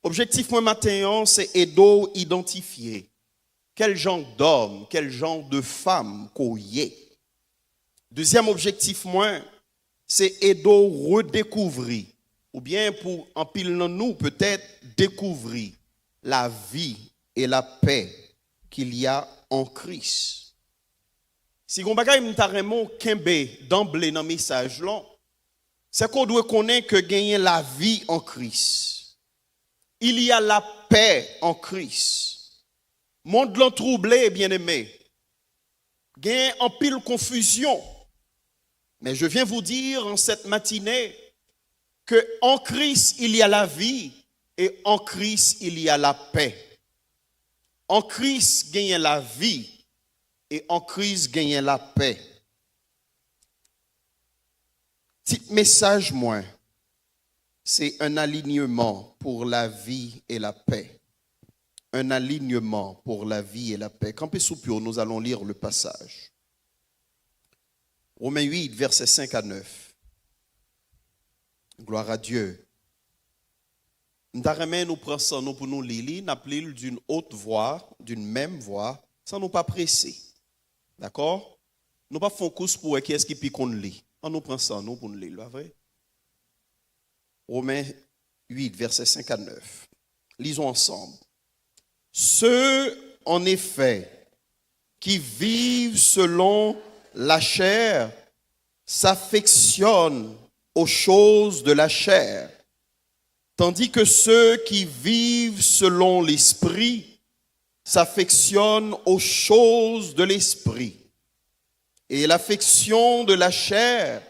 Objectif moi matin, c'est aider identifier quel genre d'homme, quel genre de femme qu'on y est. Deuxième objectif moi, c'est aider redécouvrir ou bien pour en pile dans nous peut-être découvrir la vie et la paix qu'il y a en Christ. Si on bagay m'ta remon kembe d'emblée dans message là, c'est qu'on doit connaître que gagner la vie en Christ. Il y a la paix en Christ. Monde l'en troublé, bien-aimé. Gagne en pile confusion. Mais je viens vous dire en cette matinée que en Christ il y a la vie et en Christ il y a la paix. En Christ gagne la vie et en Christ gagne la paix. Petit message moins, c'est un alignement pour la vie et la paix. Un alignement pour la vie et la paix. Campez sous pio, nous allons lire le passage. Romains 8, versets 5 à 9. Gloire à Dieu. Nous prenons ça nous pour nous lire, nous d'une haute voix, d'une même voix, sans nous pas presser. D'accord? Nous pas faire course pour qui est-ce qui pique qu'on lit. On nous prend ça nous pour nous lire, vrai? Romains 8, versets 5 à 9. Lisons ensemble. Ceux, en effet, qui vivent selon la chair s'affectionnent aux choses de la chair, tandis que ceux qui vivent selon l'esprit s'affectionnent aux choses de l'esprit. Et l'affection de la chair,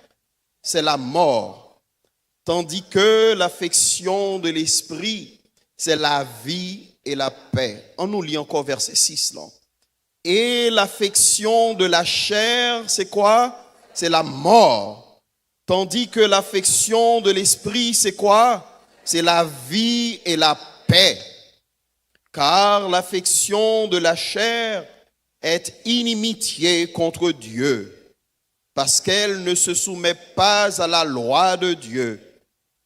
c'est la mort, tandis que l'affection de l'esprit, c'est la vie et la paix. On nous lit encore verset 6 là. Et l'affection de la chair, c'est quoi? C'est la mort. Tandis que l'affection de l'esprit, c'est quoi? C'est la vie et la paix. Car l'affection de la chair est inimitié contre Dieu, parce qu'elle ne se soumet pas à la loi de Dieu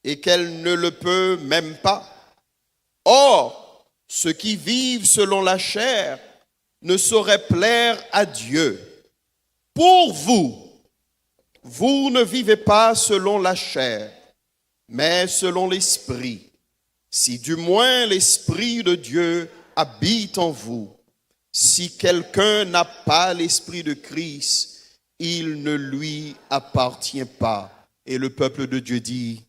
et qu'elle ne le peut même pas. Or, ceux qui vivent selon la chair ne sauraient plaire à Dieu. Pour vous, vous ne vivez pas selon la chair, mais selon l'esprit. Si du moins l'esprit de Dieu habite en vous. Si quelqu'un n'a pas l'esprit de Christ, il ne lui appartient pas. Et le peuple de Dieu dit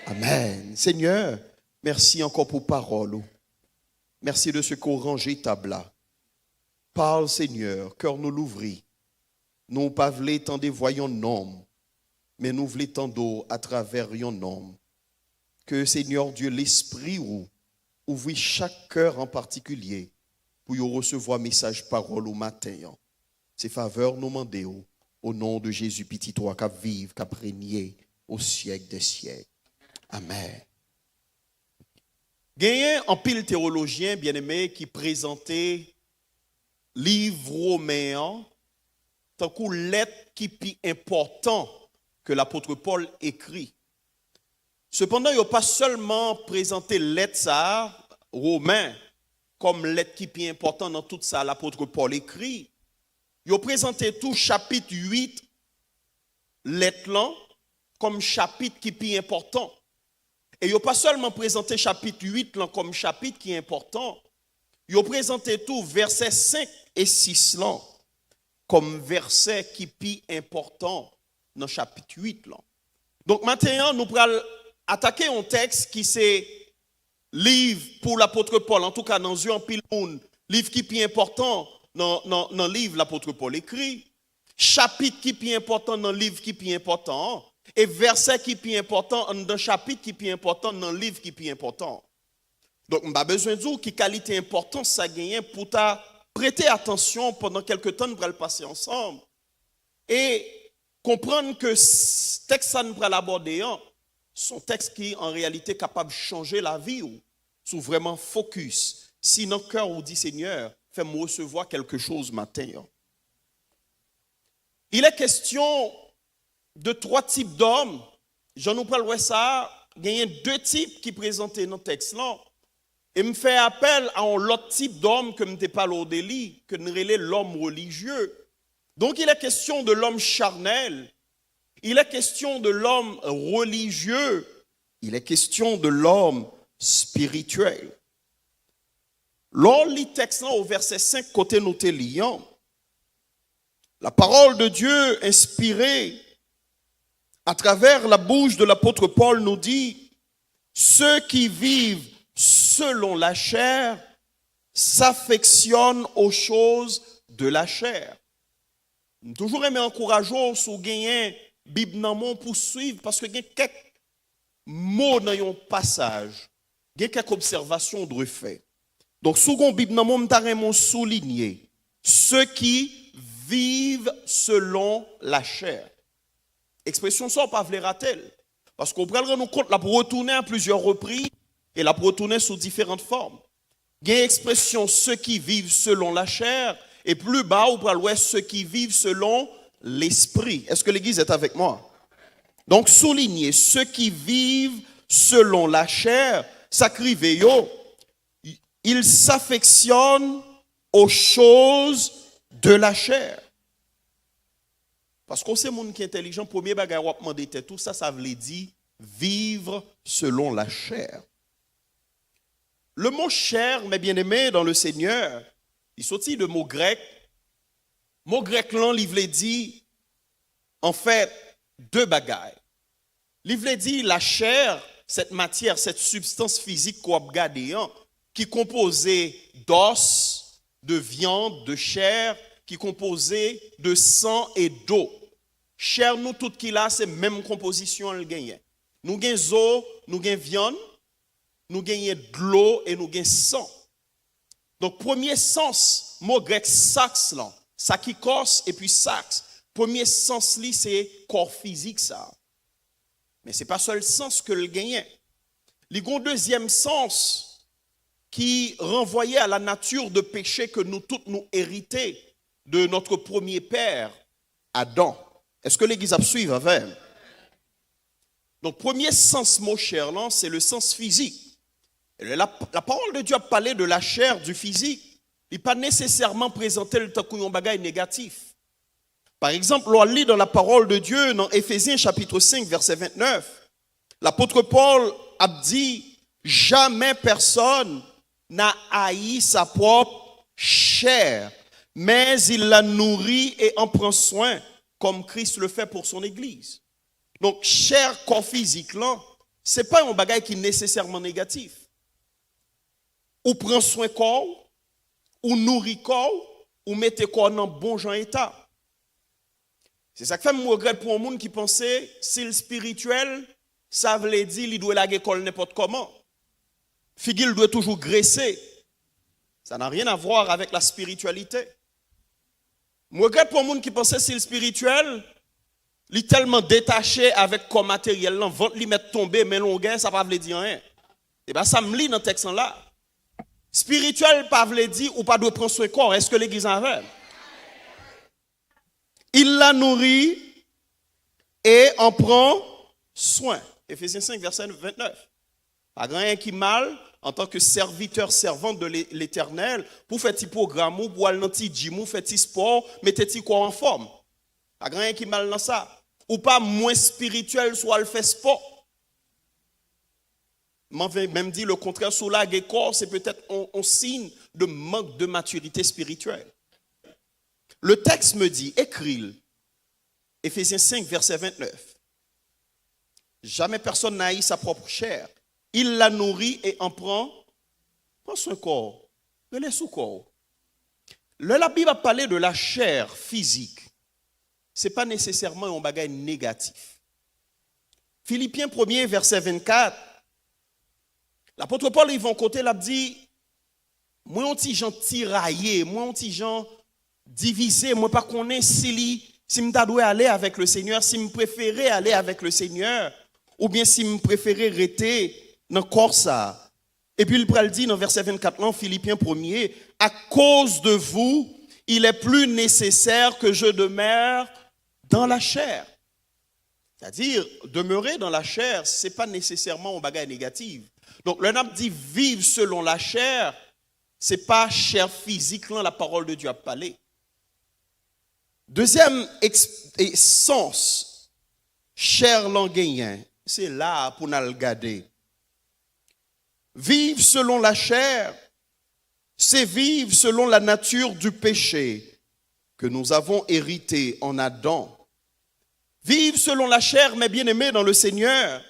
Amen. Seigneur, merci encore pour parole. Merci de ce qu'on range table là. Parle Seigneur, cœur nous l'ouvrit. Nous pas voulons tant des voyants nom, mais nous voulons tant d'eau à travers yon nom. Que Seigneur Dieu, l'esprit ouvre chaque cœur en particulier pour y recevoir message parole au matin. Ces faveurs nous demandons au nom de Jésus petit toi qui vive, qui régné au siècle des siècles. Amen. Gagné en pile théologien bien-aimé qui présentait livre romain tant que lettre qui plus important que l'apôtre Paul écrit. Cependant, il n'a pas seulement présenté lettre ça romain comme lettre qui est important dans tout ça l'apôtre Paul écrit. Il a présenté tout chapitre 8 lettre là comme chapitre qui est important. Et il n'a pas seulement présenté chapitre 8 là comme chapitre qui est important. Il a présenté tout versets 5 et 6 là comme verset qui est important dans chapitre 8 là. Donc maintenant nous allons attaquer un texte qui c'est livre pour l'apôtre Paul, en tout cas dans un pile monde, livre qui est important dans le livre l'apôtre Paul écrit, chapitre qui est important dans le livre qui est important, et verset qui est important dans le chapitre qui est important dans le livre qui est important. Donc, on a besoin de dire qui qualité importante ça gagne pour prêter attention pendant quelques temps, nous allons le passer ensemble. Et comprendre que ce texte ça nous va l'aborder, son texte qui en réalité capable de changer la vie ou sous vraiment focus. Si notre cœur vous dit Seigneur, fais-moi recevoir quelque chose matin. Il est question de 3 types d'hommes. J'en nous parle ça, il y a 2 types qui présentent dans le texte là. Et me fait appel à un autre type d'homme que m'était pas au délit, que nous relais l'homme religieux. Donc il est question de l'homme charnel, il est question de l'homme religieux, il est question de l'homme spirituel. Lors lit texte au verset 5 côté noté liant, la parole de Dieu inspirée à travers la bouche de l'apôtre Paul nous dit, ceux qui vivent selon la chair s'affectionnent aux choses de la chair. Toujours aimé encourager sous gagner Bible dans mon pour suivre parce que il y a quelques mots dans un passage, il y a quelques observations de fait. Donc second Bible dans mon m'taremon souligner ceux qui vivent selon la chair. Expression ça pas vlera-t-elle parce qu'on prend nous compte la pour retourner à plusieurs reprises et la pour retourner sous différentes formes. Il y a expression ceux qui vivent selon la chair et plus bas on prend ceux qui vivent selon l'esprit. Est-ce que l'église est avec moi? Donc souligner ceux qui vivent selon la chair, s'acrivent yo, ils s'affectionnent aux choses de la chair. Parce qu'on sait monde qui est intelligent, premier bagage on demander tout ça, ça veut dire vivre selon la chair. Le mot chair, mes bien-aimés dans le Seigneur, il sortit de mot grec. Mot grec là, il veut dire en fait deux bagages. Il veut dire la chair, cette matière, cette substance physique qu'on a regardé, qui est composée d'os, de viande, de chair, qui est composée de sang et d'eau. Chair, nous, tout qui là, c'est même composition, elle gagne. Nous gagnons eau, nous gagnons viande, nous gagnons de l'eau et nous gagnons sang. Donc, premier sens, mot grec sax, là, sakikos et puis sax. Premier sens, c'est corps physique, ça. Mais ce n'est pas seul sens que le gagnait. Il y a un deuxième sens qui renvoyait à la nature de péché que nous tous nous héritons de notre premier père, Adam. Est-ce que l'église a suivi avec? Donc, premier sens mot chair, là, c'est le sens physique. La parole de Dieu a parlé de la chair, du physique. Il n'est pas nécessairement présenté le temps qu'on bagaille négatif. Par exemple, on lit dans la parole de Dieu, dans Éphésiens chapitre 5, verset 29, l'apôtre Paul a dit, jamais personne n'a haï sa propre chair, mais il la nourrit et en prend soin, comme Christ le fait pour son Église. Donc, chair, corps physique, là, ce n'est pas un bagage qui est nécessairement négatif. Ou prend soin corps, ou nourrit corps, ou mettez corps dans bon genre état. C'est ça qui fait me regrette pour un monde qui pensait, si le spirituel, ça veut dire qu'il doit la l'école n'importe comment. Figure doit toujours graisser. Ça n'a rien à voir avec la spiritualité. Je regrette pour un monde qui pensait, si le spirituel, il est tellement détaché avec comme matériel, là, vente lui mettre tomber, mais longueur, ça ne veut pas dire rien. Et bien, ça me lit dans le texte là. Spirituel, pas veut dire ou pas doit prendre soin corps. Est-ce que l'église en veut? Il la nourrit et en prend soin. Éphésiens 5, verset 29. Pas grand rien qui mal en tant que serviteur, servante de l'Éternel, pour faire petit programme, pour aller dans petit gym, faire petit sport, mettre petit corps en forme. Pas grand rien qui mal dans ça. Ou pas moins spirituel, soit le fait sport. Même dit le contraire, sous la corps, c'est peut-être un signe de manque de maturité spirituelle. Le texte me dit, écris-le, Éphésiens 5, verset 29. Jamais personne n'a haï sa propre chair. Il la nourrit et en prend son corps, le laisse au corps. La Bible a parlé de la chair physique. Ce n'est pas nécessairement un bagage négatif. Philippiens 1er, verset 24. L'apôtre Paul, ils vont côté, il a dit, moi, on petit gens tiraillés, moi, on petit gens divisés, moi, pas qu'on est si je dois aller avec le Seigneur, si je préférais aller avec le Seigneur, ou bien si je préférais rester dans le corps ça. Et puis, il dit dans verset 24, là, Philippiens 1er, à cause de vous, il est plus nécessaire que je demeure dans la chair. C'est-à-dire, demeurer dans la chair, ce n'est pas nécessairement un bagage négatif. Donc, le n'a dit vivre selon la chair, c'est pas chair physique, là, la parole de Dieu a parlé. Deuxième sens, chair langueyen, c'est là pour nous regarder. Vivre selon la chair, c'est vivre selon la nature du péché que nous avons hérité en Adam. Vivre selon la chair, mes bien-aimés dans le Seigneur,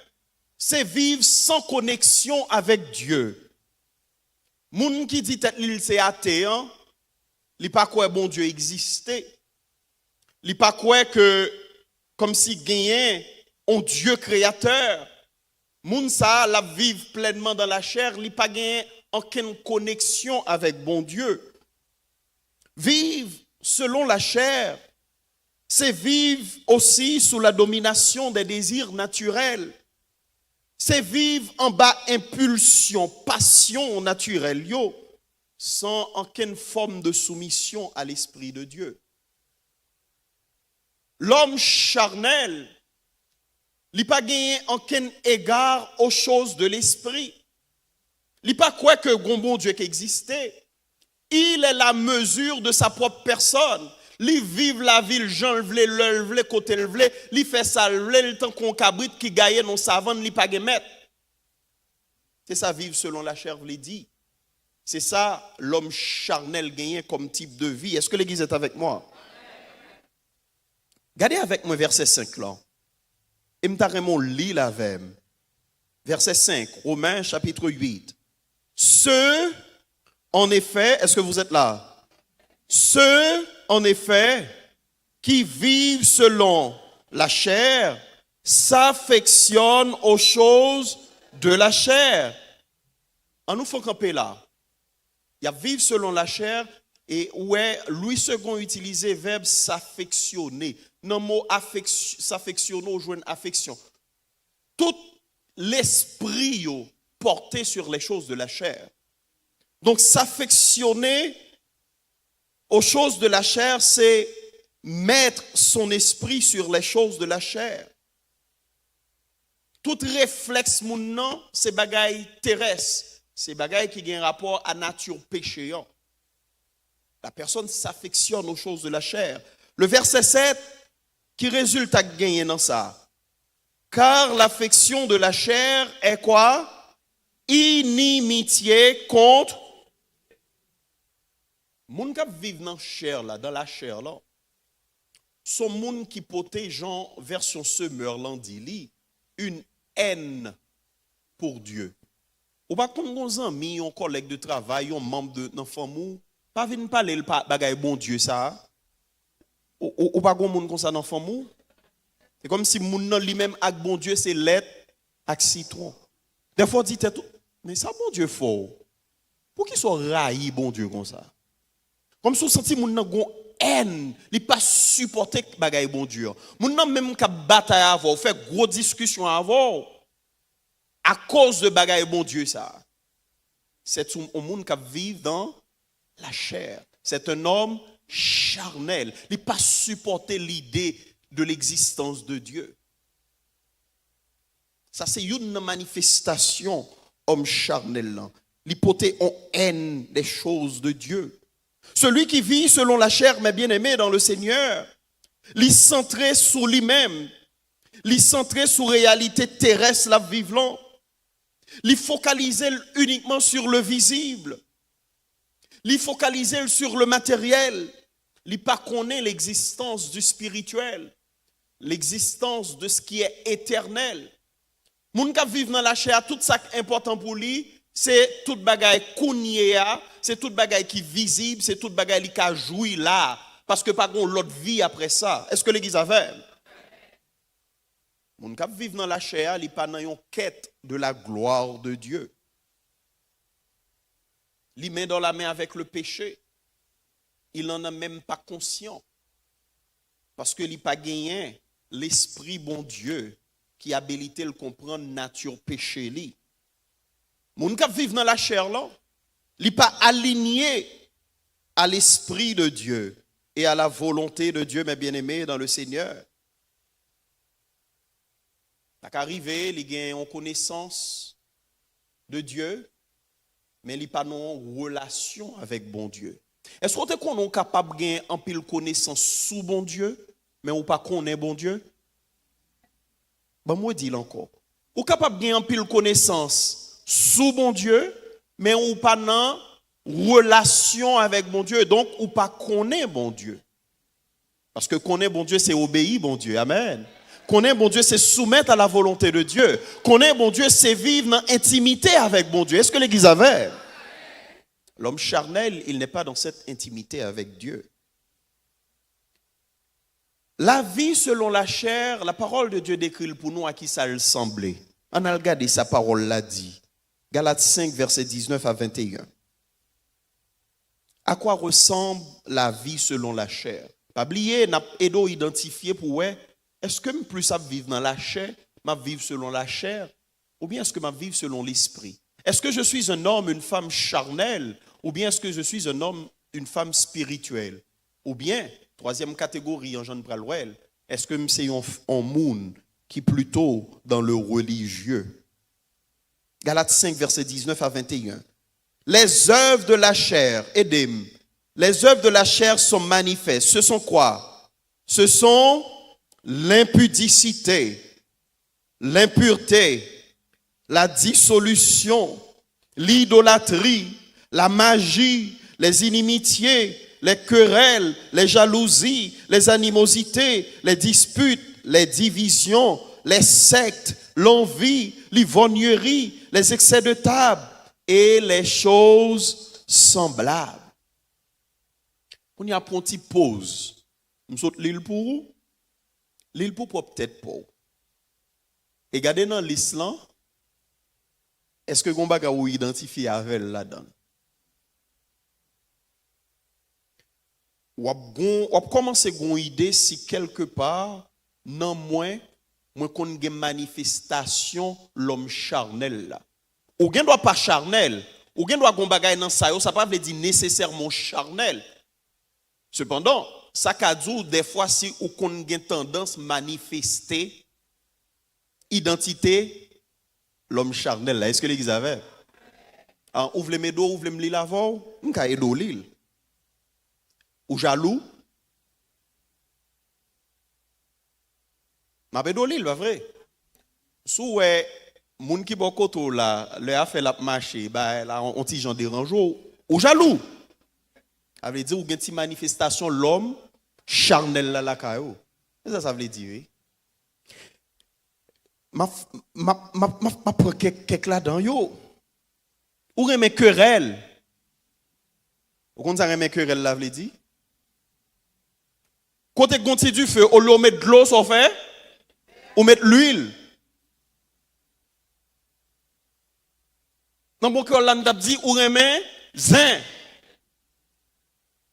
c'est vivre sans connexion avec Dieu. Moun qui dit qu'il c'est athée, il pas quoi bon Dieu existait. Il pas quoi que comme si gagnait un Dieu créateur. Moun ça la vivre pleinement dans la chair, il pas gagné aucune connexion avec bon Dieu. Vivre selon la chair, c'est vivre aussi sous la domination des désirs naturels. C'est vivre en bas impulsion, passion naturelle, sans aucune forme de soumission à l'Esprit de Dieu. L'homme charnel, il n'a pas gagné aucun égard aux choses de l'Esprit. Il n'a pas quoi que bon Dieu qui existait. Il est la mesure de sa propre personne. Il vive la ville, Jean le vle, côté le vle, il fait ça le temps qu'on cabrit qui gagne non savane, il pas mettre. C'est ça vivre selon la chair, vous dit. C'est ça l'homme charnel gagné comme type de vie. Est-ce que l'église est avec moi? Regardez avec moi verset 5 là. Et m'tarrement lit la vem. Verset 5, Romains chapitre 8. Ceux, en effet, est-ce que vous êtes là? Ceux, en effet, qui vivent selon la chair, s'affectionnent aux choses de la chair. En nous faut camper là. Il y a vivre selon la chair et ouais, Louis II utilisait le verbe s'affectionner. Non mot s'affectionner ou joindre affection. Tout l'esprit porté sur les choses de la chair. Donc s'affectionner aux choses de la chair, c'est mettre son esprit sur les choses de la chair. Tout réflexe maintenant, c'est bagaille terrestre, c'est bagaille qui a un rapport à nature péché. La personne s'affectionne aux choses de la chair. Le verset 7 qui résulte à gagner dans ça. Car l'affection de la chair est quoi? Inimitié contre moun qui vivent dans chair là, dans la chair là. Son moun qui pote Jean version semeur l'andili une haine pour Dieu. Ou pas comme nos amis, un collègue de travail, un membre de notre famille, pas venir parler le bagay bon Dieu ça. Ou pas comme moun comme ça dans famille. C'est comme si moun nan lui-même ak bon Dieu c'est lait ak citron. Des fois dit tout, mais ça bon Dieu fort. Pour qu'il soit raï bon Dieu comme ça. Comme si on senti moun nan gon haine, il pas supporter bagay bon Dieu. Moun nan même ka bataille avant, fait gros discussion avant à cause de bagay bon Dieu ça. C'est un monde qui vit dans la chair. C'est un homme charnel. Il n'a pas supporté l'idée de l'existence de Dieu. Ça, c'est une manifestation, homme charnel. L'hypothèse en haine des choses de Dieu. Celui qui vit selon la chair, mes bien-aimés dans le Seigneur, il centré sur lui-même, il centré sur la réalité terrestre, la vivante. Il focaliser uniquement sur le visible. Il focaliser sur le matériel. Il pas connaît l'existence du spirituel, l'existence de ce qui est éternel. Moun qui vivent dans la chair, tout ça qui est important pour lui, c'est tout bagaille kounye, c'est tout bagaille qui est visible, c'est tout bagaille qui a joui là, parce que pas l'autre vie après ça. Est-ce que l'église avait? Moun qui vivent dans la chair, il pas dans une quête de la gloire de Dieu. Il met dans la main avec le péché. Il n'en a même pas conscient. Parce que il n'a pas gagné l'esprit bon Dieu qui a habilité le comprendre nature péché li. Moun qui vivent dans la chair là, il n'est pas aligné à l'esprit de Dieu et à la volonté de Dieu, mes bien-aimés dans le Seigneur. Pas qu'arriver, il gagne en connaissance, de Dieu, mais il n'y a pas de relation avec bon Dieu. Est-ce qu'on est capable de gagner un pile connaissance sous bon Dieu, mais on pas connaît bon Dieu? Ben moi dis encore. Ou capable de gagner un pile connaissance sous bon Dieu, mais on pas dans relation avec bon Dieu, donc ou pas connaît bon Dieu. Parce que connaître bon Dieu, c'est obéir bon Dieu. Amen. Connaître bon Dieu, c'est soumettre à la volonté de Dieu. Connaître bon Dieu, c'est vivre dans intimité avec bon Dieu. Est-ce que l'Église avait? L'homme charnel, il n'est pas dans cette intimité avec Dieu. La vie selon la chair, la parole de Dieu décrit pour nous à qui ça le semblait. On a regardé sa parole l'a dit. Galates 5, versets 19 à 21. À quoi ressemble la vie selon la chair? Pas oublier, n'a pas identifié pour est-ce que je plus à vivre dans la chair, je vivre selon la chair, ou bien est-ce que je vivre selon l'esprit? Est-ce que je suis un homme, une femme charnelle, ou bien est-ce que je suis un homme, une femme spirituelle? Ou bien, troisième catégorie en Jean Pralouel, est-ce que c'est un monde qui est plutôt dans le religieux? Galates 5, versets 19 à 21. Les œuvres de la chair, aidez-moi. Les œuvres de la chair sont manifestes. Ce sont quoi? Ce sont l'impudicité, l'impureté, la dissolution, l'idolâtrie, la magie, les inimitiés, les querelles, les jalousies, les animosités, les disputes, les divisions, les sectes, l'envie, l'ivrognerie, les excès de table et les choses semblables. On y a pris une petite pause. Nous sommes l'île pour vous. L'île pour peut-être pour. Et regardez dans l'islam, est-ce que vous avez identifié avec là-dedans? Ou avez commencé à avoir une idée si quelque part, non moins, qu'on a une manifestation l'homme charnel là. Ou bien doit pas charnel, ou bien doit gon bagay dans ça pas veut dire nécessairement charnel. Cependant, ça kadou des fois si ou qu'on a tendance manifester identité l'homme charnel là. Est-ce que l'église avait? Ouvre les médos, ouvre les l'avant, on ka edo l'île. Ou jaloux? Ma edo l'île, pas vrai? Sou moun ki bon koto là, le a fait la marché, bah là on ti gens dérange ou jaloux. Ça veut dire ou gen ti manifestation l'homme charnel là la kayo. Ça veut dire oui. Ma prend quelques là dans yo. Ou remet querelle. Ou kon ça remet querelle là veut dire? Côté gonti du feu, ou l'on met de l'eau sur fait ou mettre l'huile. Dans mon cœur, là, nous avons dit, ou remet zin.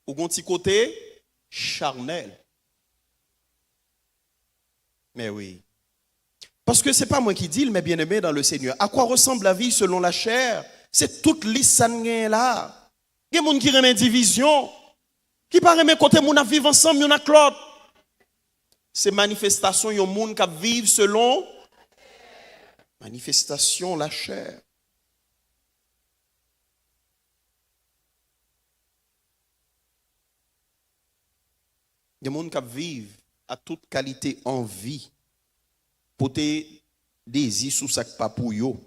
Ou gonti côté charnel. Mais oui. Parce que ce n'est pas moi qui dis, mais bien aimé dans le Seigneur. À quoi ressemble la vie selon la chair? C'est toute liste là. Il y a des gens qui remet division. Qui pas remet côté moun a vivre ensemble, yon a Claude. C'est manifestation yon moun qui vivent selon manifestation la chair. Des gens qui vivent à toute qualité en vie pour te désir sous sac pas pour yo.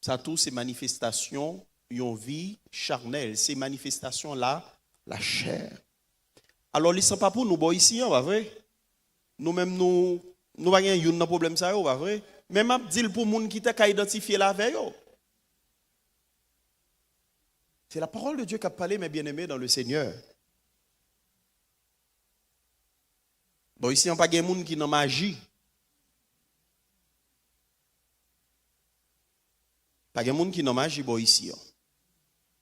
Ça tout ces manifestations yon vie charnelle, ces manifestations là la chair. Alors les sans pas pour nous ici, pas vrai? Nous même nous pas un problème ça pas vrai? Même ap dit pour moun qui t'a identifié la veille. C'est la parole de Dieu qui a parlé mes bien-aimés dans le Seigneur. Bon ici on pas gen moun qui dans magie. Pas gen moun qui dans magie bon ici.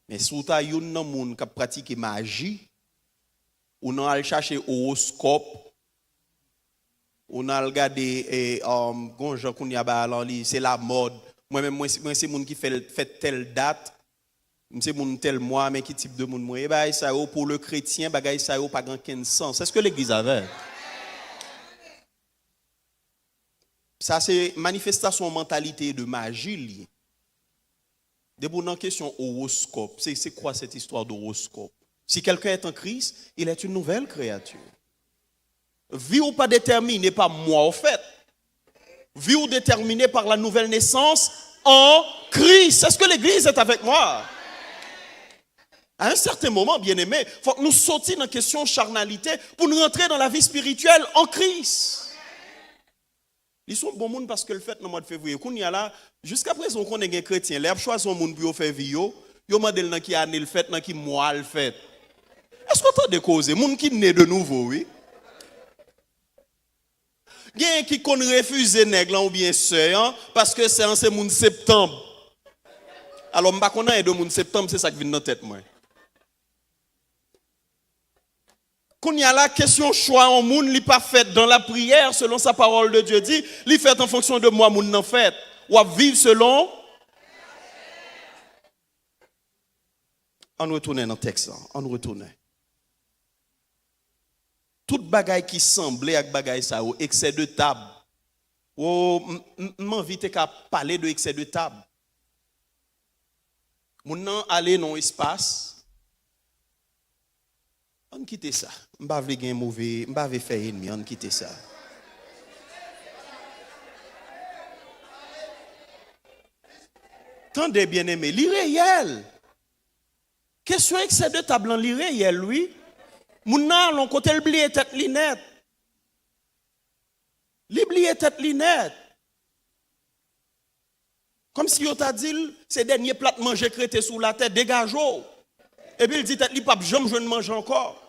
Mais si vous avez un monde qui pratique magie, on a cherché horoscope, on a regardé c'est la mode. Moi c'est monde qui fait telle date, c'est monde tel mois, mais qui type de monde moi. Et ben ça pour le chrétien, bagay ça pas grand sens. C'est ce que l'église avait. Ça c'est manifestation mentalité de magie liée. Debout dans question horoscope. C'est quoi cette histoire d'horoscope? Si quelqu'un est en Christ, il est une nouvelle créature. Vie ou pas déterminée par moi au fait. Vie ou déterminée par la nouvelle naissance en Christ. Est-ce que l'Église est avec moi? À un certain moment, bien aimé, il faut que nous sortions dans la question charnalité pour nous rentrer dans la vie spirituelle en Christ. Ils sont bons monde parce que le fait dans le mois de février, qu'on y a là, jusqu'à présent, on connaît des chrétiens, les choisissent un monde pour faire vie, ils demandent dans qui année le fait, dans qui mois le fait. Est-ce qu'on entend des causes? Monde qui naît de nouveau, oui? Il y a qui qu'on refuse nègre ou bien sœur parce que c'est en ce mois de septembre. Alors, je ne sais pas si de mois de septembre, c'est ça qui vient dans la tête, moi. Quand il y a la question choix en monde, il pas fait dans la prière selon sa parole de Dieu dit, il fait en fonction de moi moun nan fait ou à vivre selon. On retourne dans le texte, on retourne. Toute bagaille qui semblait avec bagaille ça ou excès de table. Ou m'invite qu'à parler de excès de table. Moun nan aller dans espace. On quitte ça. On va pas faire mauvais, on va pas faire ennemi, on quitte ça. Tendez bien aimé, l'irréel. Question excès de table en l'irréel, lui. Moun nan l'on côté l'oublier tête linette. L'oublier tête linette. Comme si on t'a dit ces derniers plats manger crété sous la tête dégagez. Et puis il dit tête li pas jamais je ne mange encore.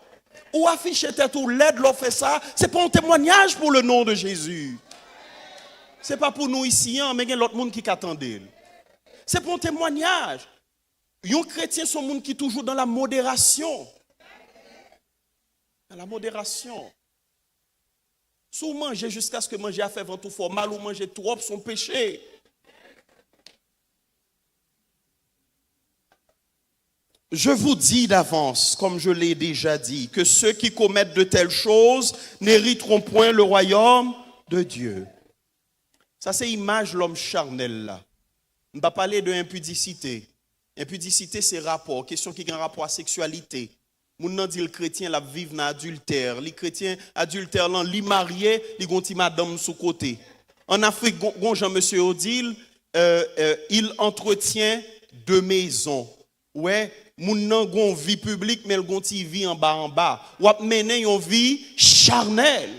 Ou afficher tête ou l'aide l'on fait ça, c'est pas un témoignage pour le nom de Jésus. C'est pas pour nous ici mais il y a l'autre monde qui attendait. C'est pour un témoignage. Les chrétiens sont monde qui toujours dans la modération. Dans la modération. Si vous mangez jusqu'à ce que manger a fait vent tout fort mal ou manger trop son péché. Je vous dis d'avance, comme je l'ai déjà dit, que ceux qui commettent de telles choses n'hériteront point le royaume de Dieu. Ça, c'est l'image de l'homme charnel là. On va parler de impudicité. Impudicité, c'est rapport, question qui a un rapport à la sexualité. Moun nan dit le chrétien la vivre dans adultère. Les chrétiens adultère là, li marié, li gonti madame sous côté. En Afrique, gon Jean Monsieur Odile, il entretient deux maisons. Ouais, moun nan gon vie publique mais le gonti vie en bas. Ou ap mener une vie charnelle.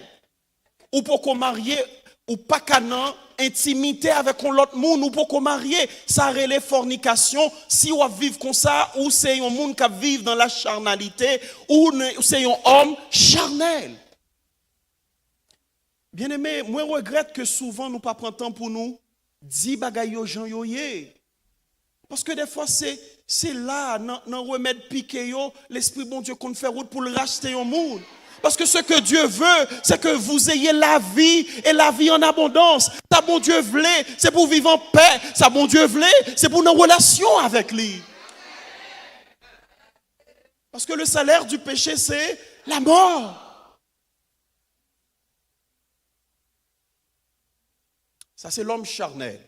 Ou pour qu'on marie ou pas canan intimité avec l'autre monde ou pour qu'on marie, ça relève fornication. Si on vivre comme ça ou c'est un monde qui vit dans la charnalité ou c'est un homme charnel. Bien aimé, moi regrette que souvent nous pas prendre temps pour nous dire bagay yo jan yo yé. Parce que des fois c'est là dans remède piqué yo l'esprit bon Dieu qu'on fait route pour le racheter au monde. Parce que ce que Dieu veut, c'est que vous ayez la vie et la vie en abondance. Ça, bon Dieu voulait, c'est pour vivre en paix. Ça, bon Dieu voulait, c'est pour nos relations avec lui. Parce que le salaire du péché, c'est la mort. Ça, c'est l'homme charnel.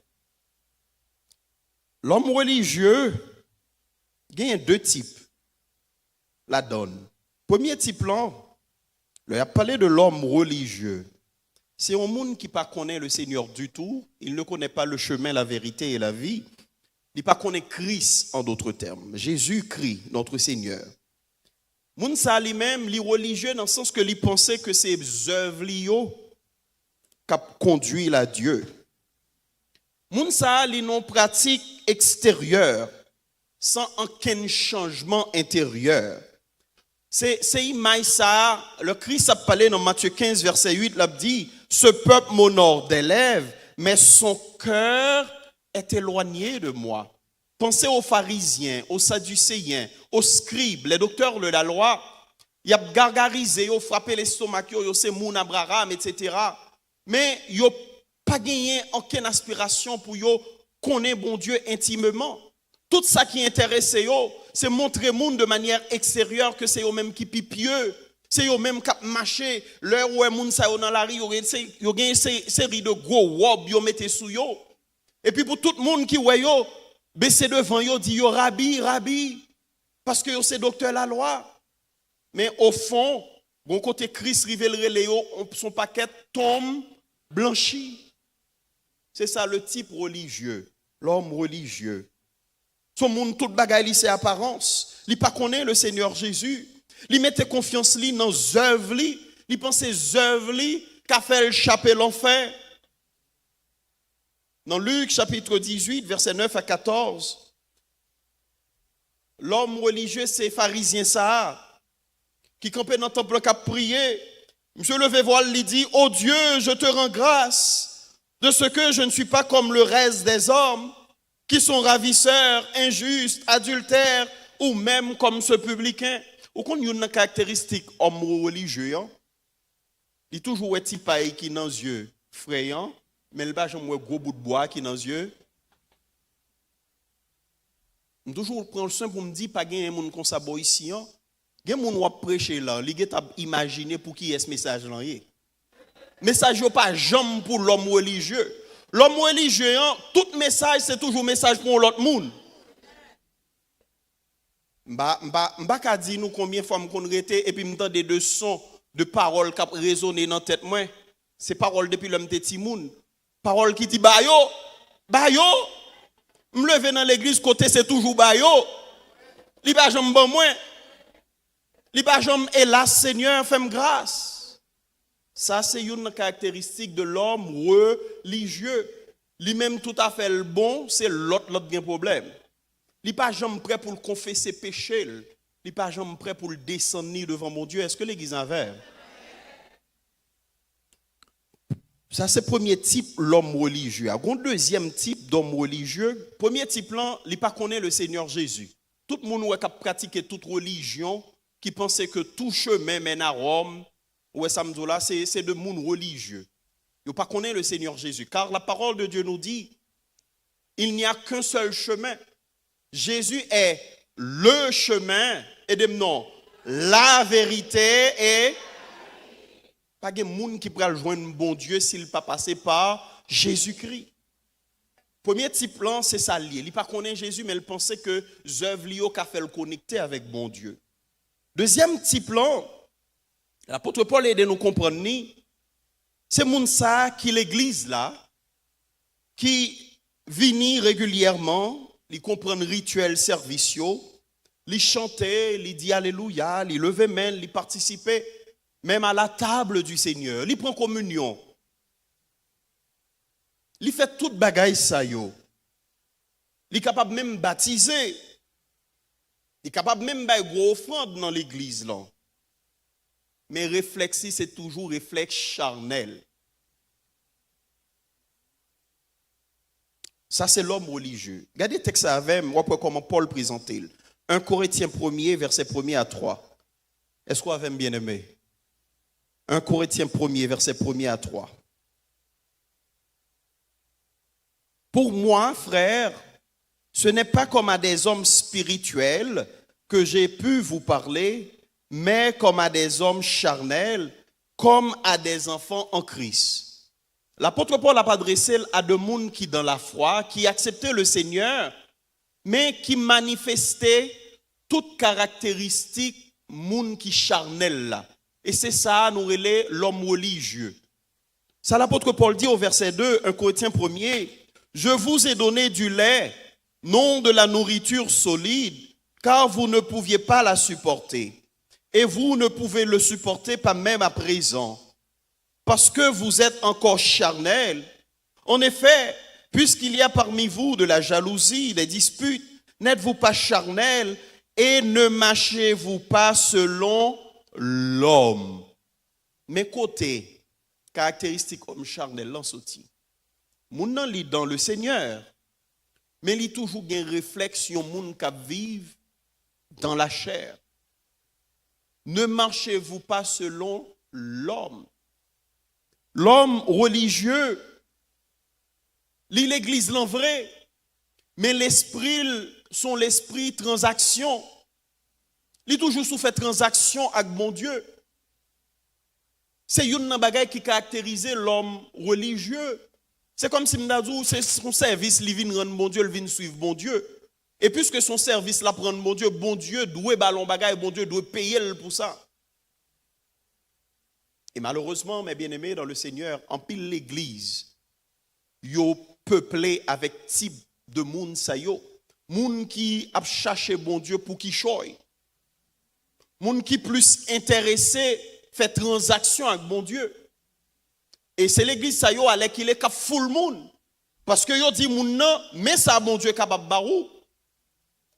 L'homme religieux, il y a deux types. La donne. Premier type, là, il a parlé de l'homme religieux. C'est un monde qui ne connaît le Seigneur du tout. Il ne connaît pas le chemin, la vérité et la vie. Il ne connaît pas Christ en d'autres termes. Jésus-Christ, notre Seigneur. Moun sa lui-même, li religieux dans le sens que il pensait que c'est œuvres liées qui conduit à Dieu. Moun sa li non pratique extérieure sans aucun changement intérieur. C'est image ça, le Christ a parlé dans Matthieu 15, verset 8, il a dit, ce peuple m'honore des lèvres, mais son cœur est éloigné de moi. Pensez aux pharisiens, aux sadducéens, aux scribes, les docteurs de la loi, ils ont gargarisé, ils ont frappé l'estomac, ils ont fait moun Abraham, etc. Mais ils n'ont pas gagné aucune aspiration pour connaître bon Dieu intimement. Tout ça qui intéresse c'est montrer monde de manière extérieure que c'est eux même qui pipieux, c'est eux même qui marché, l'heure où monde ça dans la rue, yo gagne série de gros wob yo mettez sous yo. Et puis pour tout le monde qui ouais yo, baisser devant yo, dit yo rabbi, rabbi, parce que yo c'est docteur la loi. Mais au fond, bon côté Christ révèle Léo, son paquet tombe blanchi. C'est ça le type religieux, l'homme religieux. Son monde tout bagaille c'est apparence. Il pas connaît le Seigneur Jésus. Il mettait confiance li dans œuvres li, il pensait œuvres li qu'a fait échapper l'enfer. Dans Luc chapitre 18 verset 9 à 14. L'homme religieux c'est pharisien ça qui campait dans le temple qui a prié. Monsieur levé voile lui dit: "Oh Dieu, je te rends grâce de ce que je ne suis pas comme le reste des hommes qui sont ravisseurs, injustes, adultères ou même comme ce publicain." Ou qu'on y a une caractéristique homme religieux, il toujours un petit paille qui dans les yeux frayant, mais le bas j'aime un gros bout de bois qui dans les yeux. Je toujours prendre le soin pour me dire pas gain monde comme ça ici. Gen moun wap prêcher là, li get imaginer pour qui est ce message là yé. Message yo pas jambe pour l'homme religieux. L'homme religieux, tout message c'est toujours message pour l'autre monde. M'ba ka di nous combien fois m'kon rete et puis m'tande de sons de paroles qui résonner dans tête moi. C'est paroles depuis l'homme petit moun. Paroles qui dit bayo, bayo. M'lever dans l'église côté c'est toujours bayo. Li ba jambe bon moi. Li ba jambe hélas Seigneur fais-moi grâce. Ça c'est une caractéristique de l'homme religieux. Lui même tout à fait le bon, c'est l'autre bien problème. Il n'est pas jamais prêt pour le confesser péché. Il n'est pas jamais prêt pour le descendre devant mon Dieu. Est-ce que l'église a verre? Ça, c'est le premier type, l'homme religieux. Un deuxième type d'homme religieux. Premier type, là, il n'est pas connaît le Seigneur Jésus. Tout le monde qui a pratiqué toute religion, qui pensait que tout chemin mène à Rome, ouais, ça me dit là, c'est de monde religieux. Il ne pas connaît le Seigneur Jésus. Car la parole de Dieu nous dit, il n'y a qu'un seul chemin. Jésus est le chemin et de non, la vérité et pas de monde qui pourra joindre bon Dieu s'il pas passé par Jésus-Christ. Premier type plan c'est ça lié. Il pas connaît Jésus mais il pensait que œuvre lié qu'a fait le connecter avec bon Dieu. Deuxième type plan, l'apôtre Paul aide nous comprendre ni c'est moun ça qui l'église là qui vini régulièrement. Ils comprennent rituel serviciaux, ils chantaient, ils disent alléluia, ils levaient main, ils participaient même à la table du Seigneur, ils prennent communion. Ils font toute bagaille ça yo. Ils sont capables même de baptiser. Ils sont capables même de faire gros offrande dans l'église là. Mais réflexe c'est toujours réflexe charnel. Ça, c'est l'homme religieux. Regardez le texte avec moi, comment Paul présente. 1 Corinthiens 1er, verset 1er à 3. Est-ce qu'on avait bien aimé? 1 Corinthiens 1er, verset 1er à 3. Pour moi, frère, ce n'est pas comme à des hommes spirituels que j'ai pu vous parler, mais comme à des hommes charnels, comme à des enfants en Christ. L'apôtre Paul a adressé à des gens qui dans la foi, qui acceptaient le Seigneur, mais qui manifestaient toutes caractéristiques monde qui charnel là. Et c'est ça nous relève l'homme religieux. Ça l'apôtre Paul dit au verset 2, 1 Corinthiens 1er, je vous ai donné du lait, non de la nourriture solide, car vous ne pouviez pas la supporter. Et vous ne pouvez le supporter pas même à présent. Parce que vous êtes encore charnel. En effet, puisqu'il y a parmi vous de la jalousie, des disputes, n'êtes-vous pas charnel et ne marchez-vous pas selon l'homme. Mais côté, caractéristique comme charnel, l'en sautit. Moun nan li dans le Seigneur, mais il toujours une réflexion moun qui vive dans la chair. Ne marchez-vous pas selon l'homme. L'homme religieux, l'église l'en vrai, mais l'esprit, son l'esprit transaction. Il toujours sous fait transaction avec bon Dieu. C'est une bagay qui caractérise l'homme religieux. C'est comme si m'dadou, c'est son service, il vient rendre bon Dieu, il vient suivre bon Dieu. Et puisque son service la prend bon Dieu doit ballon bagaille, bon Dieu doit payer pour ça. Et malheureusement, mes bien-aimés dans le Seigneur, en pile l'église, yo peuplé avec type de moun sa yo. Moun qui a cherché bon Dieu pour qui choy. Moun qui plus intéressé fait transaction avec bon Dieu. Et c'est l'église sa yo avec qui est cap full moun. Parce que yo dit moun nan, mais ça bon Dieu capable barou.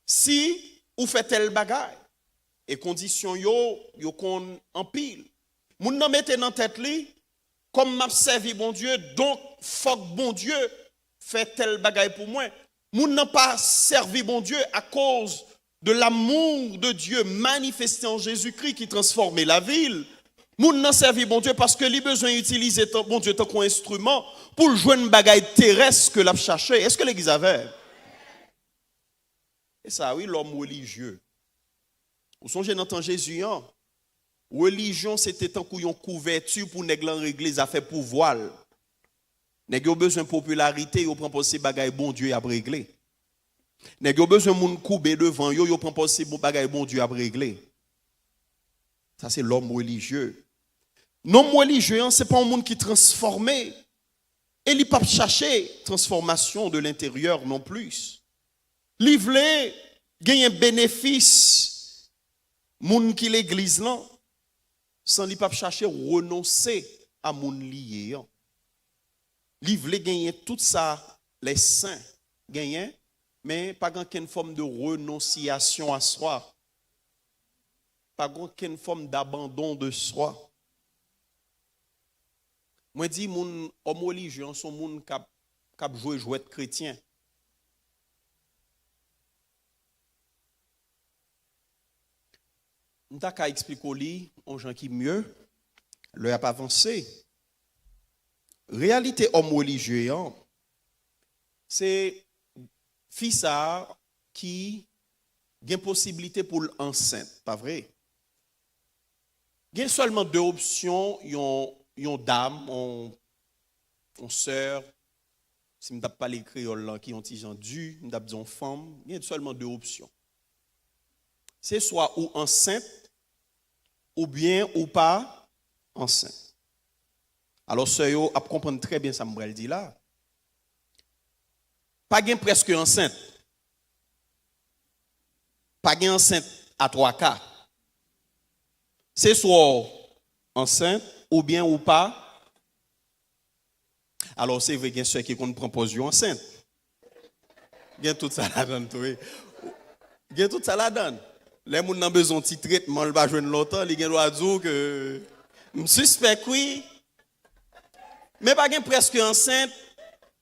Si ou fait tel bagaille. Et condition yo kon en pile. Moun nan mette dans tête li comme m'a servi bon Dieu, donc faut que bon Dieu fait tel bagaille pour moi. Moun n'a pas servi bon Dieu à cause de l'amour de Dieu manifesté en Jésus-Christ qui transformait la ville. Moun n'a servi bon Dieu parce que lui besoin d'utiliser bon Dieu tant qu'un instrument pour joindre une bagaille terrestre que l'a cherché. Est-ce que l'église avait? Et ça oui, l'homme religieux. Vous songez dans temps Jésus, hein? Religion c'était tant qu'on couverture pour nèg lan régler ça fait pouvoir. Nèg yo besoin popularité, yo prend passer bagaille bon Dieu a régler. Nèg yo besoin moun couper devant yo prend passer bagaille bon Dieu a régler. Ça c'est l'homme religieux. Non religieux, c'est pas un monde qui transformé. Et il pas chercher transformation de l'intérieur non plus. Li vle gagner un bénéfice moun qui l'église là sans li pas chercher renoncer à moun lié. Li vle gagner tout ça les saints gagner mais pas aucune forme de renonciation à soi. Pas aucune forme d'abandon de soi. Moi dis moun homme religieux sont moun qui jouer chrétien. On t'a qu'à expliquer li aux gens qui mieux le a pas avancé. Réalité homme religieux c'est fils qui a une possibilité pour l'enceinte, pas vrai? Il y a seulement deux options, yon dame, yon sœur, si je ne pas les créoles qui ont des gens du, je ne femme, il y a seulement deux options. C'est soit ou enceinte ou bien ou pas enceinte. Alors sœur a comprendre très bien ça me dit là. Pas gain presque enceinte. Pas gain enceinte à 3 cas. C'est soit enceinte ou bien ou pas. Alors c'est vrai qu'il y a ceux qui prend position enceinte. Il y a tout ça là dedans oui. Il y a tout ça là dedans. Les gens ont besoin de petit traitement, ils va jouer longtemps, ils doivent dire que je suspect oui. Mais pas gain presque enceinte,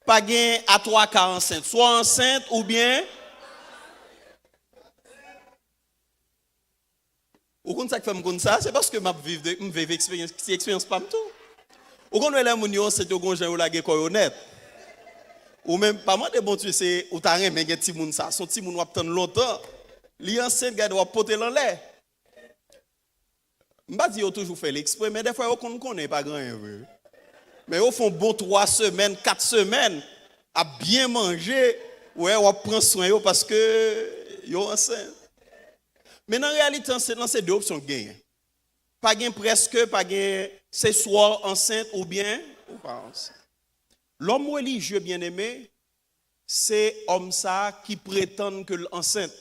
pas gain à 3 cas enceinte, soit enceinte ou bien ou quand ça fait comme ça, c'est parce que m'a vivre expérience pas tout. Ou quand les gens c'est au gonjan ou la gué honnête. Ou même pas moi de bon tu c'est ou ta rien mais petit moun ça, son petit moun ou attendre longtemps. Li enceinte gars doit porter dans l'air. M'pa dit toujours fait l'exprès mais des fois on connaît pas grand rien. Mais au fond bon 3 semaines, 4 semaines à bien manger, ouais, on prend soin yo parce que yo enceinte. Mais dans la réalité, c'est deux options gain. Pas gain presque, pas gain c'est soit enceinte ou bien ou pas enceinte. L'homme religieux bien-aimé, c'est homme ça qui prétend que l'enceinte.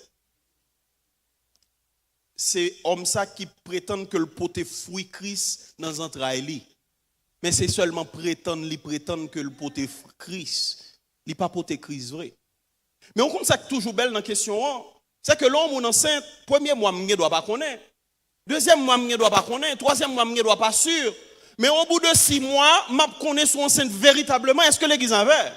C'est homme ça qui prétend que le pote fruit Christ dans entrailles. Mais c'est seulement prétendre que le pote Christ, il pas pote Christ vrai. Mais on compte ça toujours belle dans la question. C'est que l'homme enceinte, premier mois, je ne dois pas connaître. Deuxième mois, je ne dois pas connaître. Troisième mois, je ne dois pas sûr. Mais au bout de 6 mois, je connais son enceinte véritablement. Est-ce que l'église avait?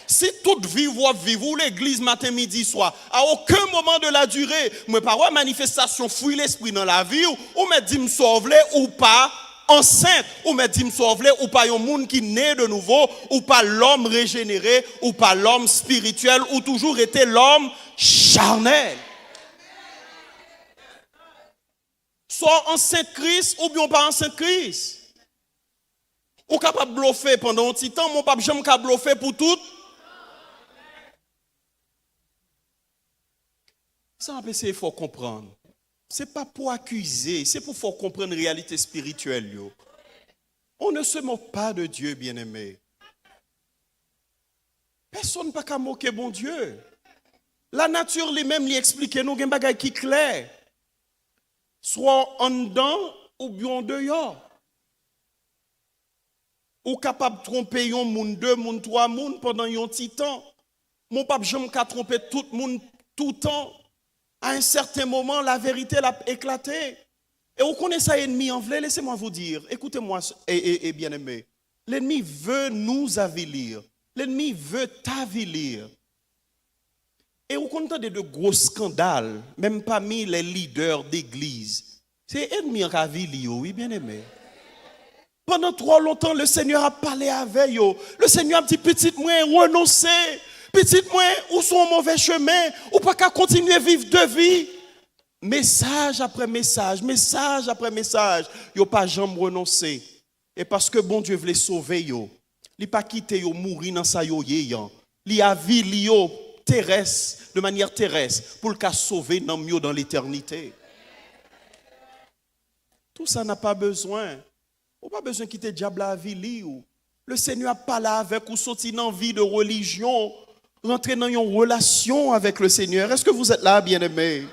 Si toute vie vivre l'église matin, midi, soir, à aucun moment de la durée, je pas manifestation fouille l'esprit dans la vie, ou me dit me sauver ou pas enceinte, ou me dit me sauver ou pas un monde qui naît de nouveau, ou pas l'homme régénéré, ou pas l'homme spirituel, ou toujours été l'homme charnel. Soit enceinte Christ ou bien pas enceinte Christ. Ou capable de bluffer pendant un petit temps, mon pape jamais capable de bluffer pour tout. Ça, il faut comprendre. Ce n'est pas pour accuser, c'est pour faire comprendre la réalité spirituelle. Yo. On ne se moque pas de Dieu, bien-aimé. Personne n'a pas qu'à moquer bon Dieu. La nature lui-même lui explique nous un bagage qui est clair. Soit en dedans ou bien en dehors. Ou capable de tromper un monde, deux monde, trois monde pendant un petit temps. Mon pape jamais qu'à tromper tout le monde tout le temps. À un certain moment, la vérité l'a éclaté. Et vous connaissez ça, ennemi en vrai, laissez-moi vous dire, écoutez-moi, et bien-aimé, l'ennemi veut nous avilir. L'ennemi veut t'avilir. Et vous connaissez de gros scandales, même parmi les leaders d'église. C'est l'ennemi qui avilir, oui, bien-aimé. Pendant trop longtemps, le Seigneur a parlé avec eux. Le Seigneur a dit, petite moi, renoncez. Petite moi, où sont au mauvais chemin, ou pas qu'à continuer à vivre de vie. Message après message, message après message. Yo pas jamais renoncer. Et parce que bon Dieu voulait sauver yo, il pas quitter yo mourir dans sa yo yéyan. Il a vu yo terrestre de manière terrestre pour le cas sauver dans mieux dans l'éternité. Tout ça n'a pas besoin. On pas besoin de quitter le diable à vie ou. Le Seigneur a parlé avec ou sorti dans vie de religion, rentrer dans une relation avec le Seigneur. Est-ce que vous êtes là, bien-aimés?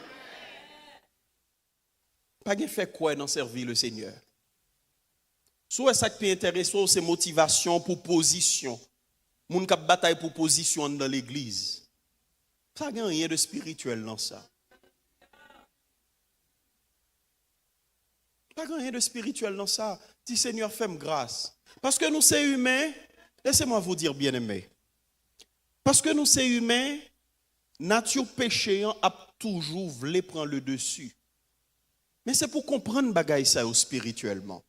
Pas de fait quoi dans servir le Seigneur. Soit ça qui intéresse, c'est motivation pour position. Moun qui bataille pour position dans l'église. Ça n'a rien de spirituel dans ça. Pas rien de spirituel dans ça. Dis Seigneur, fais-moi grâce. Parce que nous sommes humains, laissez-moi vous dire bien-aimés. Parce que nous sommes humains, nature péché a toujours voulu prendre le dessus. Mais c'est pour comprendre bagaille ça spirituellement.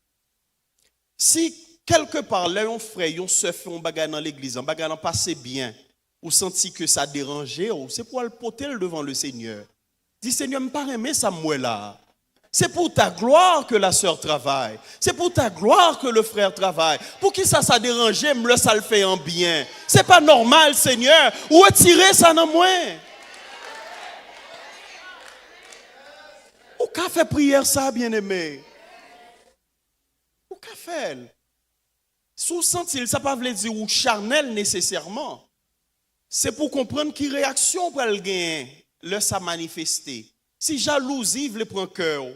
Si quelque part, là, on frère, on se fait un bagage dans l'église, un bagage passé bien, ou senti que ça dérangeait, c'est pour le porter devant le Seigneur. Dis Seigneur, me pas aimer ça moi là. C'est pour ta gloire que la sœur travaille. C'est pour ta gloire que le frère travaille. Pour qui ça dérangeait, me ça le fait en bien. C'est pas normal, Seigneur. Ou retirer ça dans moi. Ou qu'a fait prière ça, bien-aimé? Ou qu'a fait? Sous sentil, ça pas veut dire ou charnel nécessairement. C'est pour comprendre qui réaction pour le gagner, le ça manifester. Si jalousie veut prendre cœur,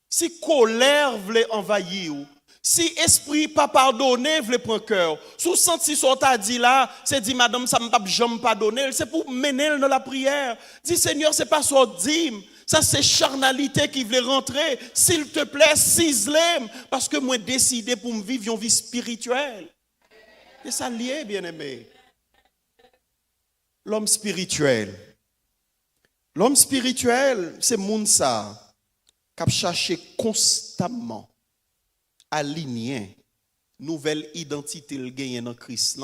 si colère veut envahir, si esprit pas pardonné veut prendre cœur, sous senti ce t'a dit là, c'est dit madame ça me pas jamais pardonner, c'est pour mener dans la prière. Dis Seigneur, c'est pas ça dîme, ça c'est charnalité qui veut rentrer. S'il te plaît, cisle-moi parce que moi décidé pour me vivre une vie spirituelle. Et ça lié bien-aimé. L'homme spirituel. L'homme spirituel, c'est moun ça qui a cherché constamment à aligner nouvelle identité le gagner dans Christ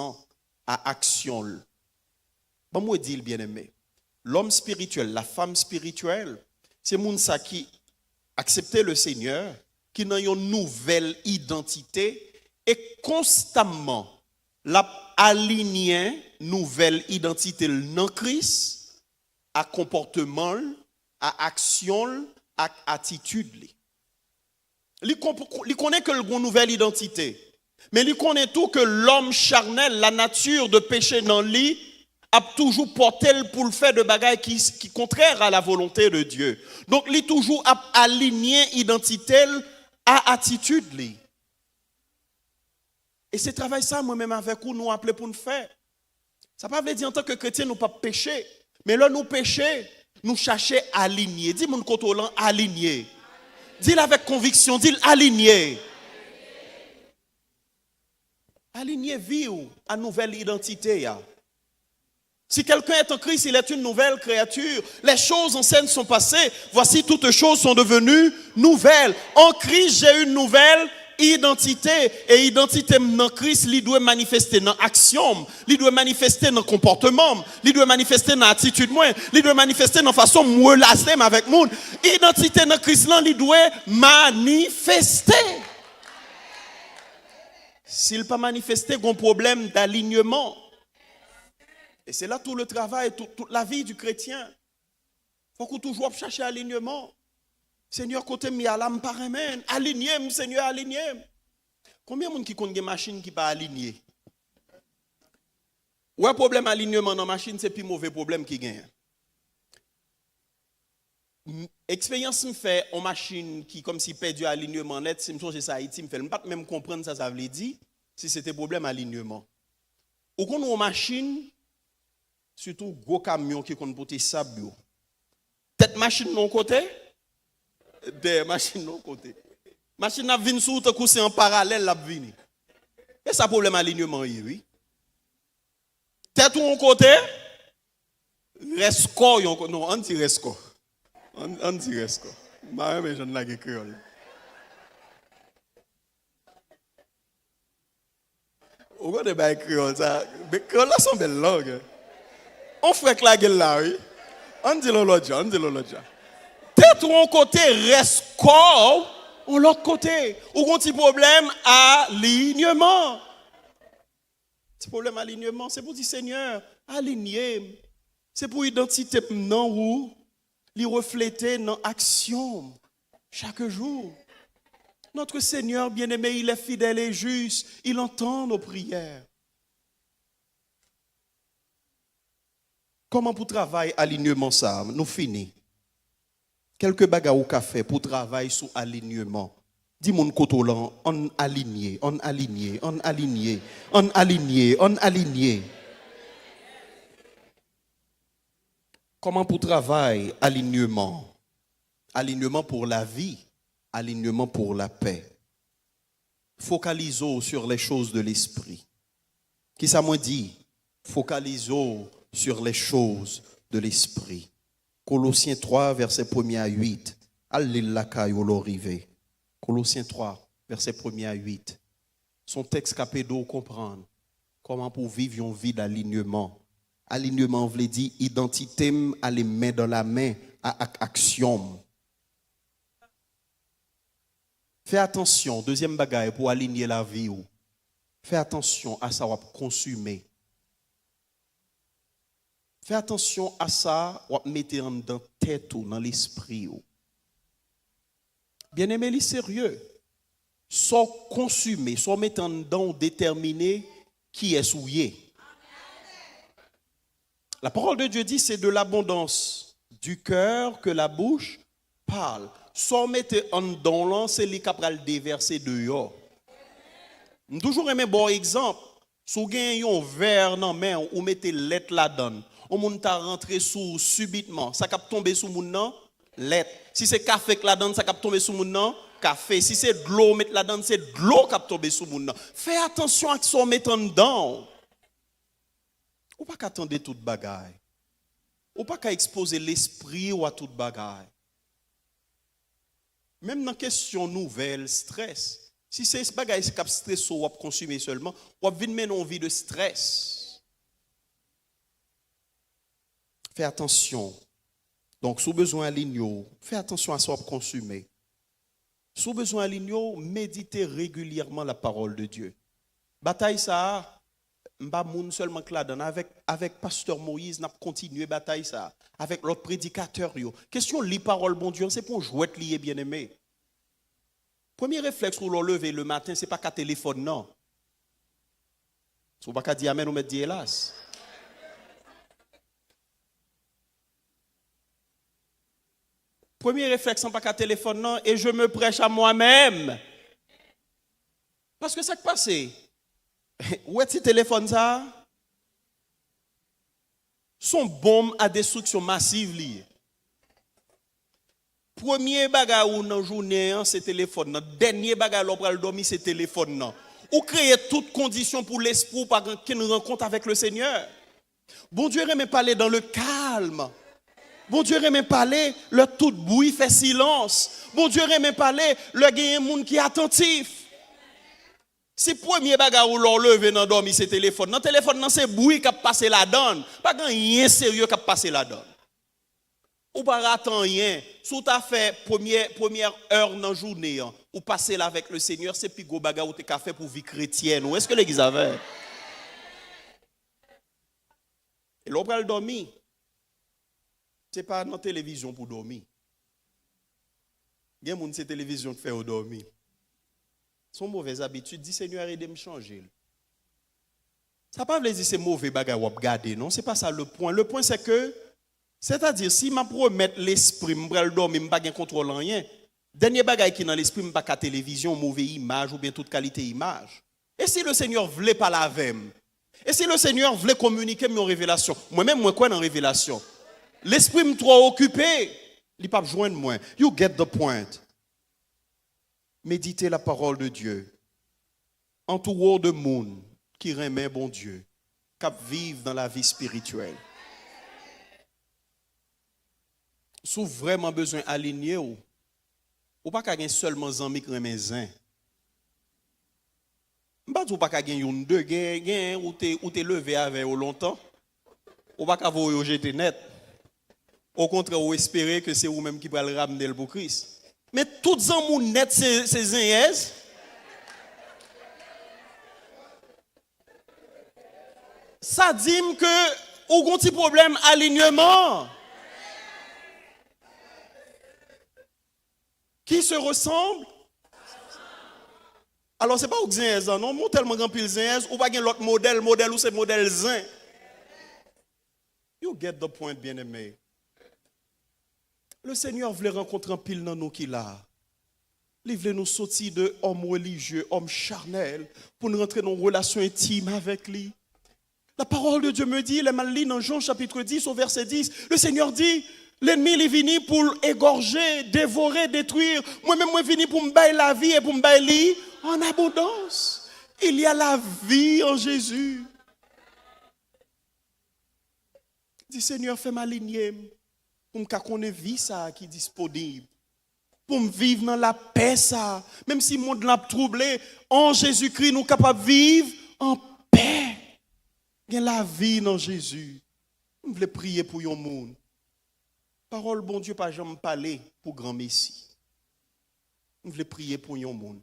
à action. Bon moi dis le bien-aimé. L'homme spirituel, la femme spirituelle, c'est moun ça qui acceptait le Seigneur, qui a une nouvelle identité et constamment l'a aligné nouvelle identité dans Christ à comportement, à action, à attitude. Il connaît que le bon nouvelle identité, mais il connaît tout que l'homme charnel, la nature de péché dans lui, a toujours porté pour le faire de bagailles qui contraire à la volonté de Dieu. Donc il toujours a aligné identité à attitude. Et c'est travail ça moi-même avec vous nous appelons pour nous faire. Ça ne veut pas dire en tant que chrétien nous pas pécher. Mais là, nous péchons, nous cherchons à aligner. Dis mon contrôlant, aligner. Dis-le avec conviction, dis-le aligner. Aligner vie à nouvelle identité. Si quelqu'un est en Christ, il est une nouvelle créature. Les choses anciennes sont passées. Voici, toutes choses sont devenues nouvelles. En Christ, j'ai une nouvelle identité. Et identité dans Christ, il doit manifester dans l'action, il doit manifester dans le comportement, il doit manifester dans l'attitude, il doit manifester dans la façon de relaser avec le monde. Identité dans Christ, il doit manifester. s'il pas manifesté un problème d'alignement. Et c'est là tout le travail, toute la vie du chrétien. Il faut qu'on toujours cherche alignement. Seigneur, côté mi à l'âme par amen. Aligné, Seigneur, aligné. Combien de gens qui connaissent des machines qui pas alignées? Ouais, problème alignement dans la machine, c'est plus mauvais problème qui gagne. Expérience me fait en machine qui comme si perdu alignement net, si me songe ça Haïti, me fait pas même comprendre ça veut dire si c'était problème alignement. Ou qu'on en machine surtout gros camion qui compte porter sable. Tête machine non côté, des machines non côté. Machine n'a vinn sous te c'est en parallèle la vinn. Et ça problème alignement oui. Tête ou en côté, resco non, on dit resco. On dit resco. Ma mais je ne la créole. On va débat créole ça. Mais créole là sont belles langues. On fait que la gueule là oui. On dit l'autre. Tête ou en côté, resco ou l'autre côté. Ou un petit problème alignement. Petit problème alignement, c'est pour dire Seigneur, aligner. C'est pour identité non ou les refléter dans action chaque jour. Notre Seigneur bien-aimé, il est fidèle et juste, il entend nos prières. Comment pour travailler alignement ça? Nous finissons. Quelques bagages au café pour travailler sur alignement. Dis mon cotolan, on aligné. Comment pour travailler alignement? Alignement pour la vie, alignement pour la paix. Focalisons sur les choses de l'esprit. Qui ça m'a dit? Focalisons sur les choses de l'esprit. Colossiens 3, verset 1 à 8. Allez Colossiens 3, verset 1 à 8. Son texte capédo comprendre comment pour vivre une vie d'alignement. Alignement veut dire identité à les mains dans la main à action. Fais attention, deuxième bagaille pour aligner la vie. Fais attention à ça, consumer. Fais attention à ça, ou mettre dans la tête ou dans l'esprit. Bien aimé, les sérieux. Soit consommer, soit mettre dedans déterminer qui est souillé. La parole de Dieu dit c'est de l'abondance du cœur que la bouche parle. Soit mettre en dedans, c'est les capral déverser dehors. J'ai toujours aimé bon exemple. Si vous avez un verre dans la main ou mettez lettre là-dedans, on moun ta rentré sous subitement, ça cap tomber sous moun nan lettre. Si c'est café là-dedans, ça cap tomber sous moun nan café. Si c'est de l'eau mettre là-dedans, c'est de l'eau cap tomber sous moun nan. Fais attention à ce qu'on met dedans. Ou pas qu'attendre toute bagaille. Ou pas qu'à exposer l'esprit ou à toute bagaille. Même dans question nouvelle, stress. Si c'est ce bagaille qui stress ou consommer seulement, ou venir mener une vie de stress. Fais attention. Donc, si vous avez besoin d'ligno, fais attention à ce que vous consommer. Si vous avez besoin d'ligno, méditez régulièrement la parole de Dieu. Bataille ça, m'ba moun seulement que là avec pasteur Moïse, n'a continué bataille ça avec l'autre prédicateur yo. Question li parole bon Dieu, c'est pour jouer lié bien-aimé. Premier réflexe pour lever le matin, c'est pas qu'à téléphone non. Si pas qu'à dire amen ou mettre dit hélas. Premier réflexe, c'est pas qu'à téléphone non et je me prêche à moi-même. Parce que ça qui passe. Où est-ce que téléphone ça? Son bombe à destruction massive liée. Premier bagage ou dans journée c'est téléphone. Dernier bagage l'on pral dormir c'est téléphone non. Ou créer toutes conditions pour l'esprit pour qu'il rencontre avec le Seigneur. Bon Dieu aime parler dans le calme. Bon Dieu aime parler le tout bruit fait silence. Bon Dieu aime parler le gagne monde qui est attentif. Si premier bagarre ou l'on levé dans dormi c'est téléphone. Dans téléphone non c'est bruit qui a passé la donne. Pas rien sérieux qui a passé la donne. Ou pas attendre rien. Si tu as fait première heure dans journée, ou passer là avec le Seigneur, c'est plus gros bagarre ou t'es qu'à faire pour vie chrétienne. Ou est-ce que l'église avait? Et l'on va le dormir. Ce n'est pas dans la télévision pour dormir. Il y a des gens qui télévision qui fait dormir. Son mauvaise habitude, dit Seigneur, aide me changer. Ça ne veut pas dire que c'est mauvais bagarre ou regarder, non, ce n'est pas ça le point. Le point c'est que, c'est-à-dire si je promets l'esprit, je vais dormir, je ne vais pas contrôler rien. Dernier bagaille qui dans l'esprit, je ne vais pas télévision, mauvaise image ou bien toute qualité image. Et si le Seigneur voulait parler avec moi? Et si le Seigneur voulait communiquer mes révélations? Moi-même, moi quoi dans révélation? L'esprit me trop occupé, il ne peut pas joindre moi. You get the point. Méditez la parole de Dieu. Entouré de monde qui remet bon Dieu, qui vivent dans la vie spirituelle. Si vous avez vraiment besoin d'aligner, ou pas qu'à seulement des amis qui remet zin. Pas ou pas qu'à gagner une deux gain ou t'es levé avec eux longtemps. Ou pas qu'à vous jeter net. Au contraire, vous espérez que c'est vous-même qui va le ramener pour Christ. Mais toutes les gens net c'est zin. Ça dit que vous avez un petit problème d'alignement. Qui se ressemble? Alors, ce n'est pas au zin, non, mais tellement grand pile zin, ou pas l'autre modèle ou c'est modèle zin. You get the point, bien-aimé. Le Seigneur voulait rencontrer un pile dans nous qui là. Il voulait nous sortir de hommes religieux, hommes charnels, pour nous rentrer dans une relation intime avec lui. La parole de Dieu me dit, les mal dans Jean chapitre 10 au verset 10, le Seigneur dit, l'ennemi est venu pour égorger, dévorer, détruire. Moi-même, je suis venu pour me bailler la vie et pour me bailler en abondance. Il y a la vie en Jésus. Dis Seigneur, fais m'aligner pour me connaître vie ça qui est disponible. Pour me vivre dans la paix ça. Même si le monde l'a troublé, en Jésus-Christ, nous sommes capables de vivre en paix. Il y a la vie dans Jésus. Je voulais prier pour yon monde. Parole, bon Dieu, pas jamais parler pour grand Messie. Je voulais prier pour yon monde.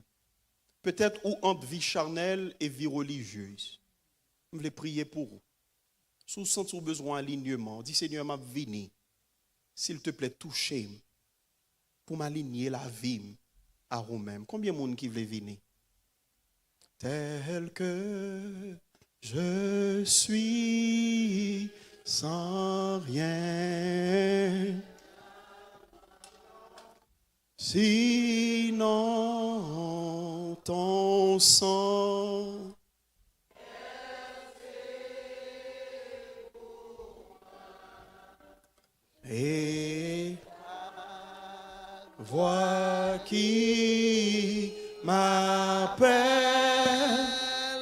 Peut-être ou entre vie charnelle et vie religieuse. Je voulais prier pour vous. Si vous sentez besoin d'alignement, dis Seigneur, m'a venu. S'il te plaît, touchez-moi pour m'aligner la vie à vous-même. Combien de monde qui veut venir? Tel que je suis sans rien, sinon ton sang. Et vois qui m'appelle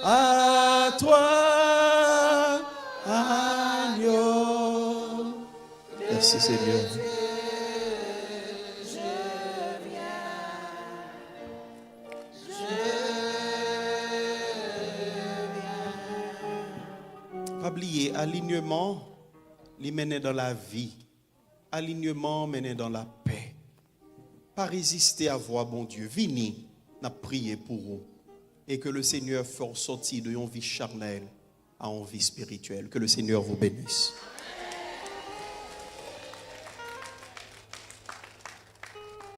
à toi, agneau. Merci Seigneur. Pas oublier, alignement, les mener dans la vie. Alignement mené dans la paix. Pas résister à voir bon Dieu. Vini, n'a prié pour vous. Et que le Seigneur fasse sortir de une vie charnelle à une vie spirituelle. Que le Seigneur vous bénisse.